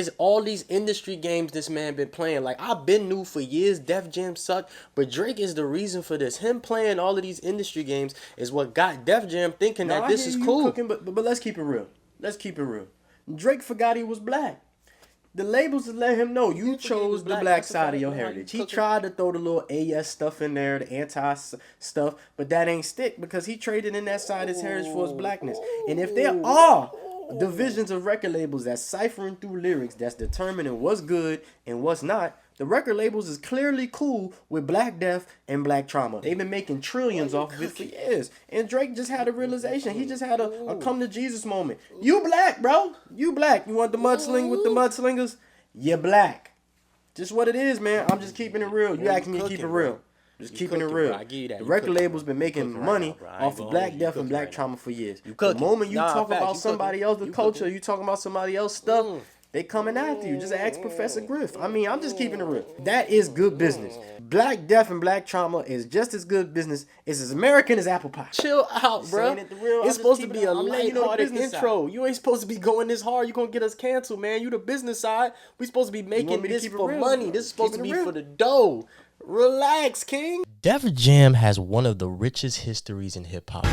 There's all these industry games this man been playing. Like, I've been knew for years Def Jam sucked, but Drake is the reason for this. Him playing all of these industry games is what got Def Jam thinking that this is cool. Cooking, but let's keep it real. Let's keep it real. Drake forgot he was black. The labels to let him know you chose the black side of your heritage. He tried to throw the little AS stuff in there, the anti stuff, but that ain't stick because he traded in that side of his heritage for his blackness. And if there are divisions of record labels that's ciphering through lyrics, that's determining what's good and what's not, the record labels is clearly cool with Black Death and Black Trauma. They've been making trillions off of it for years. And Drake just had a realization. He just had a come to Jesus moment. You black, bro. You black. You want the mudsling with the mudslingers? You black. Just what it is, man. I'm just keeping it real. You asking me to keep it real. Just keeping it real. The record label's been making money off of Black Death and Black Trauma for years. The moment you talk about somebody else's culture, you talking about somebody else's stuff, they coming after you. Just ask Professor Griff. I mean, I'm just keeping it real. That is good business. Black Death and Black Trauma is just as good business. It's as American as apple pie. Chill out, bro. It's supposed to be a lighthearted intro. You ain't supposed to be going this hard. You gonna get us canceled, man. You the business side. We supposed to be making this for money. This is supposed to be for the dough. Relax, King. Def Jam has one of the richest histories in hip hop.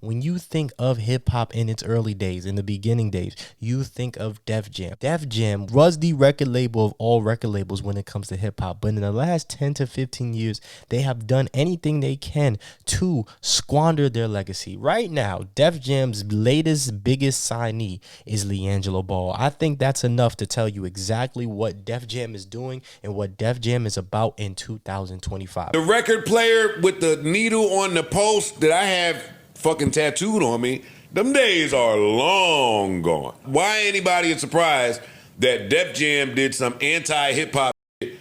When you think of hip-hop in its early days, in the beginning days, you think of Def Jam. Def Jam was the record label of all record labels when it comes to hip-hop. But in the last 10 to 15 years, they have done anything they can to squander their legacy. Right now, Def Jam's latest, biggest signee is LiAngelo Ball. I think that's enough to tell you exactly what Def Jam is doing and what Def Jam is about in 2025. The record player with the needle on the post that I have fucking tattooed on me, them days are long gone. Why anybody is surprised that Def Jam did some anti-hip-hop shit,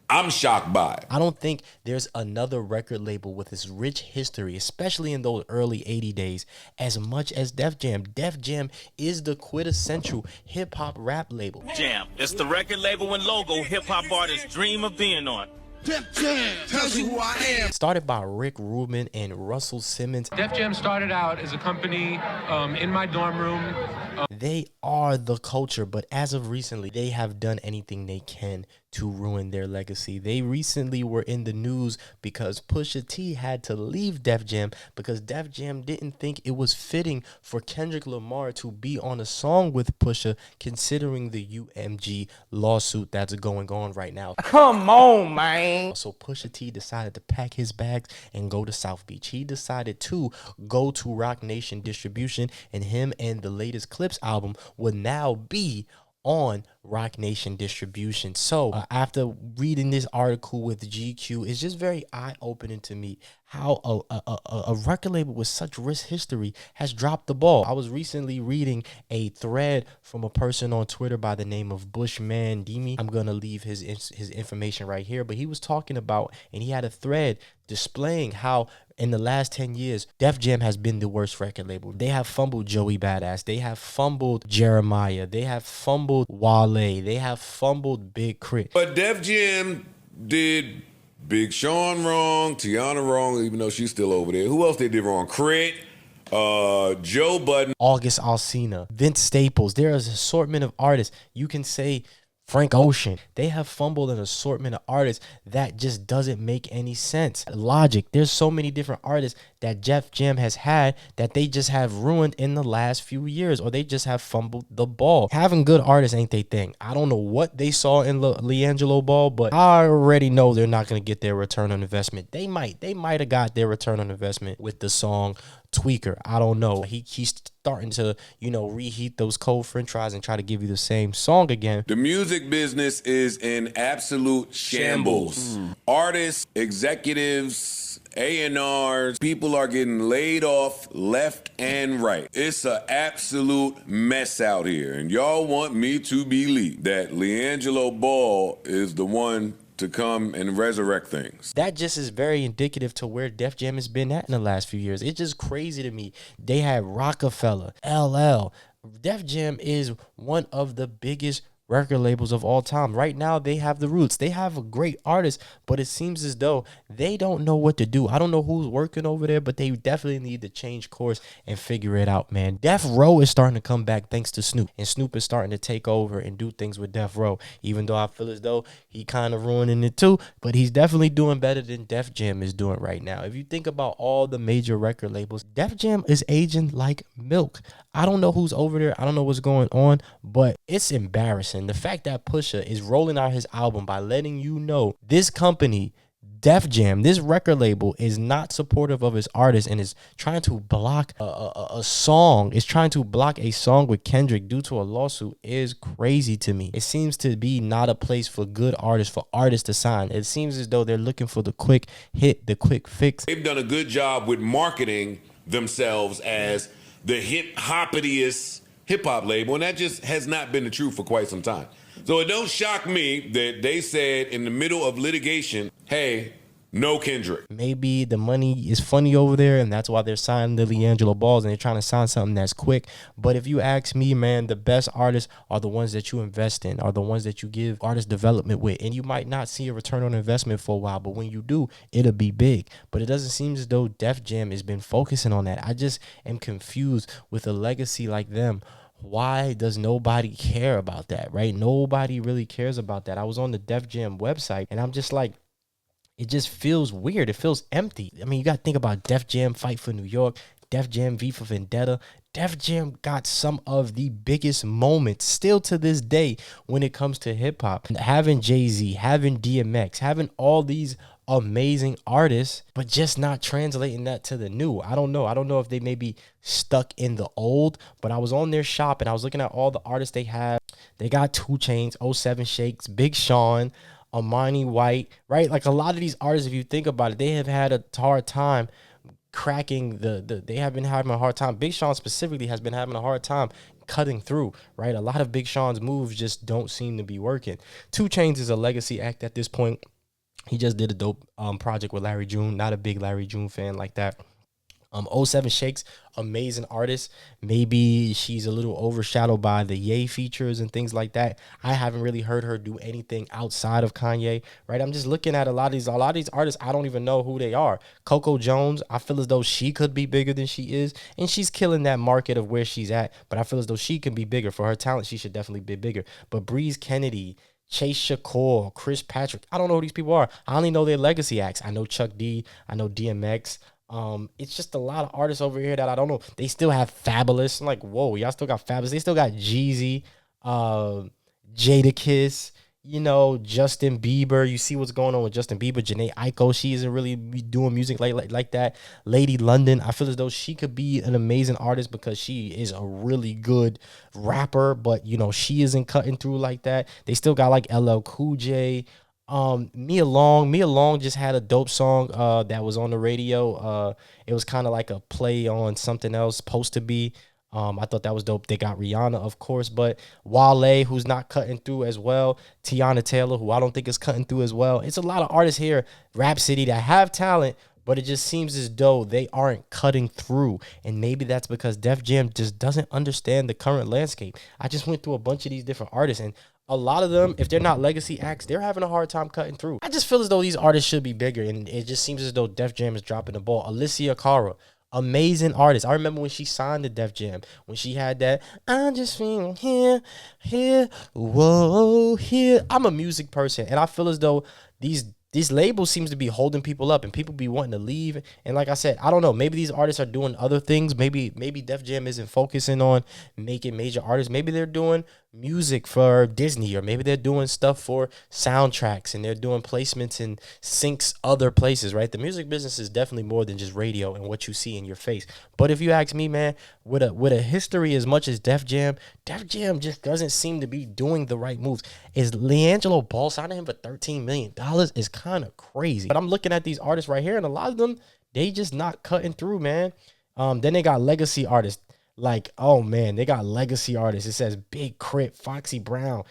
I'm shocked by it. I don't think there's another record label with its rich history, especially in those early 80 days, as much as Def Jam. Def Jam is the quintessential hip-hop rap label. Jam, it's the record label and logo hip-hop artists dream of being on. Def Jam tells you who I am. Started by Rick Rubin and Russell Simmons. Def Jam started out as a company in my dorm room. They are the culture, but as of recently, they have done anything they can to ruin their legacy. They recently were in the news because Pusha T had to leave Def Jam because Def Jam didn't think it was fitting for Kendrick Lamar to be on a song with Pusha, considering the UMG lawsuit that's going on right now. Come on, man. So Pusha T decided to pack his bags and go to South Beach. He decided to go to Rock Nation Distribution, and him and the latest Clips album would now be on Rock Nation Distribution. So after reading this article with GQ, it's just very eye-opening to me how a record label with such rich history has dropped the ball. I was recently reading a thread from a person on Twitter by the name of Bushman Demi. I'm gonna leave his information right here, but he was talking about, and he had a thread displaying how in the last 10 years, Def Jam has been the worst record label. They have fumbled Joey Badass. They have fumbled Jeremiah. They have fumbled Wale. They have fumbled Big Crit. But Def Jam did Big Sean wrong, Tiana wrong, even though she's still over there. Who else they did wrong? Crit, Joe Budden, August Alsina, Vince Staples. There is an assortment of artists. You can say Frank Ocean. They have fumbled an assortment of artists that just doesn't make any sense. Logic. There's so many different artists that Def Jam has had that they just have ruined in the last few years, or they just have fumbled the ball. Having good artists ain't their thing. I don't know what they saw in LiAngelo Ball, but I already know they're not going to get their return on investment. They might have got their return on investment with the song Tweaker. I don't know. He's starting to, reheat those cold french fries and try to give you the same song again. The music business is in absolute shambles. Artists, executives, A&Rs, people are getting laid off left and right. It's an absolute mess out here. And y'all want me to believe that LiAngelo Ball is the one to come and resurrect things. That just is very indicative to where Def Jam has been at in the last few years. It's just crazy to me. They had Rockefeller, LL. Def Jam is one of the biggest record labels of all time. Right now, they have the roots. They have a great artist, but it seems as though they don't know what to do. I don't know who's working over there, but they definitely need to change course and figure it out, man. Death Row is starting to come back thanks to Snoop, and Snoop is starting to take over and do things with Death Row, even though I feel as though he kind of ruining it too, but he's definitely doing better than Def Jam is doing right now. If you think about all the major record labels, Def Jam is aging like milk. I don't know who's over there. I don't know what's going on, but it's embarrassing. The fact that Pusha is rolling out his album by letting you know this company, Def Jam, this record label, is not supportive of his artist and is trying to block a song. Is trying to block a song with Kendrick due to a lawsuit is crazy to me. It seems to be not a place for good artists, for artists to sign. It seems as though they're looking for the quick hit, the quick fix. They've done a good job with marketing themselves as the hip-hoppiest hip-hop label, and that just has not been the truth for quite some time. So it don't shock me that they said in the middle of litigation, hey, no Kendrick. Maybe the money is funny over there, and that's why they're signing the Leangelo Balls, and they're trying to sign something that's quick. But if you ask me, man, the best artists are the ones that you invest in, are the ones that you give artist development with. And you might not see a return on investment for a while, but when you do, it'll be big. But it doesn't seem as though Def Jam has been focusing on that. I just am confused with a legacy like them. Why does nobody care about that, right? Nobody really cares about that. I was on the Def Jam website, and I'm just like, it just feels weird. It feels empty. I mean, you got to think about Def Jam Fight for New York, Def Jam V for Vendetta. Def Jam got some of the biggest moments still to this day when it comes to hip hop. Having Jay-Z, having DMX, having all these amazing artists, but just not translating that to the new. I don't know. I don't know if they may be stuck in the old, but I was on their shop and I was looking at all the artists they have. They got 2 Chainz, 07 Shakes, Big Sean, Amani White, right? Like a lot of these artists, if you think about it, they have had a hard time cracking they have been having a hard time. Big Sean specifically has been having a hard time cutting through, right? A lot of Big Sean's moves just don't seem to be working. 2 Chainz is a legacy act at this point. He just did a dope project with Larry June. Not a big Larry June fan like that. 07 Shakes, amazing artist. Maybe she's a little overshadowed by the Ye features and things like that. I haven't really heard her do anything outside of Kanye, right? I'm just looking at a lot of these artists. I don't even know who they are. Coco Jones, I feel as though she could be bigger than she is, and she's killing that market of where she's at. But I feel as though she can be bigger. For her talent, she should definitely be bigger. But Breeze Kennedy, Chase Shakur, Chris Patrick, I don't know who these people are. I only know their legacy acts. I know Chuck D, I know DMX. It's just a lot of artists over here that I don't know. They still have Fabulous. I'm like, whoa, y'all still got Fabulous. They still got Jeezy, Jadakiss, Justin Bieber. You see what's going on with Justin Bieber. Janae Aiko, she isn't really doing music like that. Lady London, I feel as though she could be an amazing artist because she is a really good rapper, but she isn't cutting through like that. They still got like LL Cool J. Mia Long just had a dope song that was on the radio. It was kind of like a play on something else, supposed to be. I thought that was dope. They got Rihanna, of course, but Wale, who's not cutting through as well. Tiana Taylor, who I don't think is cutting through as well. It's a lot of artists here, Rap City, that have talent, but it just seems as though they aren't cutting through. And maybe that's because Def Jam just doesn't understand the current landscape. I just went through a bunch of these different artists, and a lot of them, if they're not legacy acts, they're having a hard time cutting through. I just feel as though these artists should be bigger, and it just seems as though Def Jam is dropping the ball. Alicia Cara, amazing artist. I remember when she signed to Def Jam, when she had that, I just feel here, whoa, here. I'm a music person, and I feel as though these labels seems to be holding people up, and people be wanting to leave. And like I said, I don't know. Maybe these artists are doing other things. Maybe Def Jam isn't focusing on making major artists. Maybe they're doing music for Disney, or maybe they're doing stuff for soundtracks, and they're doing placements in syncs other places, right? The music business is definitely more than just radio and what you see in your face. But if you ask me, man, with a history as much as Def Jam just doesn't seem to be doing the right moves. Is Leangelo Ball signing him for $13 million is kind of crazy. But I'm looking at these artists right here, and a lot of them, they just not cutting through, man. Then they got legacy artists. Like, oh man, they got legacy artists. It says Big Crit, Foxy Brown,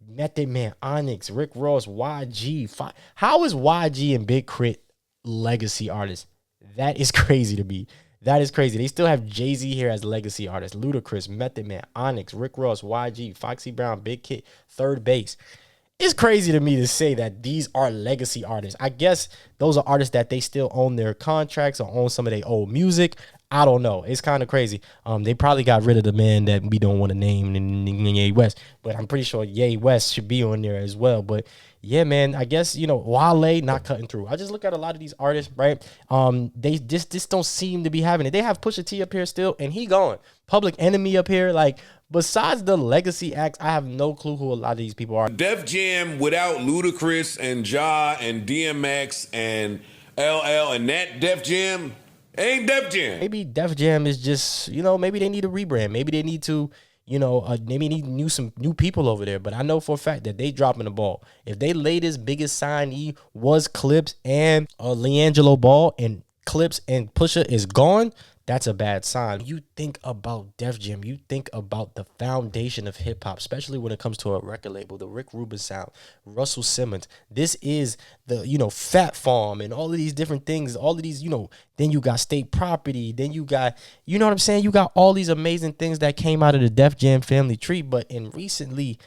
Method Man, Onyx, Rick Ross, YG. How is YG and Big Crit legacy artists? That is crazy to me. That is crazy. They still have Jay-Z here as legacy artist. Ludacris, Method Man, Onyx, Rick Ross, YG, Foxy Brown, Big Kid, Third Base. It's crazy to me to say that these are legacy artists. I guess those are artists that they still own their contracts or own some of their old music. I don't know. It's kind of crazy. They probably got rid of the man that we don't want to name, Ye West, but I'm pretty sure Ye West should be on there as well. But yeah, man, I guess, Wale not cutting through. I just look at a lot of these artists, right? They just don't seem to be having it. They have Pusha T up here still, and he going. Public Enemy up here, like, besides the legacy acts, I have no clue who a lot of these people are. Def Jam without Ludacris and Ja and DMX and LL and that Def Jam ain't Def Jam. Maybe Def Jam is just, maybe they need a rebrand. Maybe they need to, maybe need some new people over there. But I know for a fact that they dropping the ball. If they latest biggest signee was Clips and LiAngelo Ball, and Clips and Pusha is gone, that's a bad sign. You think about Def Jam, you think about the foundation of hip hop, especially when it comes to a record label, the Rick Rubin sound, Russell Simmons. This is the, Fat Farm and all of these different things, all of these, then you got State Property, then you got, you know what I'm saying? You got all these amazing things that came out of the Def Jam family tree, but recently,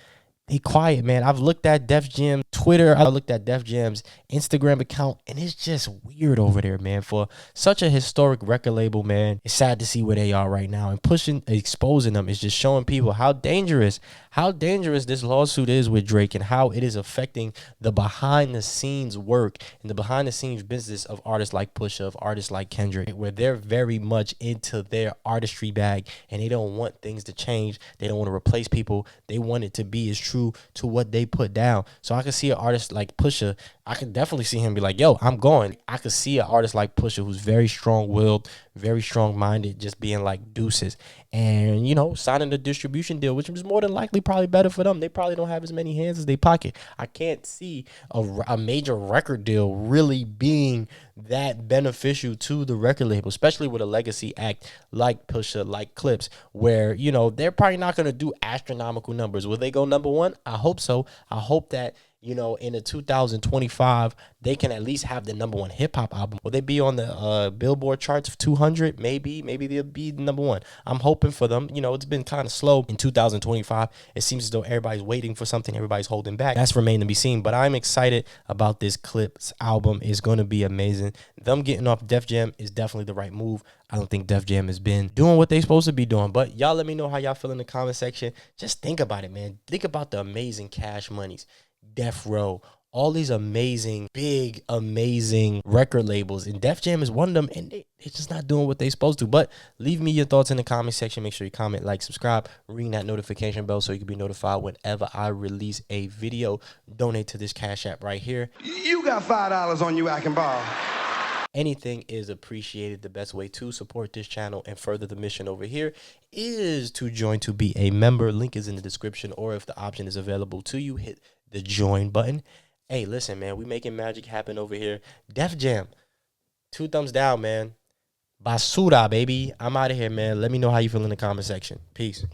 they quiet, man. I've looked at Def Jam Twitter. I looked at Def Jam's Instagram account, and it's just weird over there, man. For such a historic record label, man, it's sad to see where they are right now. And exposing them is just showing people how dangerous this lawsuit is with Drake, and how it is affecting the behind-the-scenes work and the behind-the-scenes business of artists like Pusha, of artists like Kendrick, where they're very much into their artistry bag, and they don't want things to change. They don't want to replace people. They want it to be as true to what they put down. So I could see an artist like Pusha, I could definitely see him be like, yo, I'm going. I could see an artist like Pusha who's very strong-willed, very strong-minded, just being like deuces, and signing a distribution deal, which is more than likely probably better for them. They probably don't have as many hands as they pocket. I can't see a major record deal really being that beneficial to the record label, especially with a legacy act like Pusha, like Clips, where they're probably not going to do astronomical numbers. Will they go number one? I hope so. I hope that in the 2025, they can at least have the number one hip hop album. Will they be on the Billboard charts of 200? Maybe they'll be number one. I'm hoping for them. It's been kind of slow in 2025. It seems as though everybody's waiting for something. Everybody's holding back. That's remained to be seen. But I'm excited about this Clips album. It's going to be amazing. Them getting off Def Jam is definitely the right move. I don't think Def Jam has been doing what they're supposed to be doing. But y'all let me know how y'all feel in the comment section. Just think about it, man. Think about the amazing Cash Moneys, Death Row, all these amazing, big, amazing record labels, and Def Jam is one of them, and they're just not doing what they're supposed to. But leave me your thoughts in the comment section. Make sure you comment, like, subscribe, ring that notification bell so you can be notified whenever I release a video. Donate to this Cash App right here. You got $5 on you, I can borrow. Anything is appreciated. The best way to support this channel and further the mission over here is to join to be a member. Link is in the description, or if the option is available to you, hit the join button. Hey, listen, man, we making magic happen over here. Def Jam, 2 thumbs down, man. Basura, baby. I'm out of here, man. Let me know how you feel in the comment section. Peace.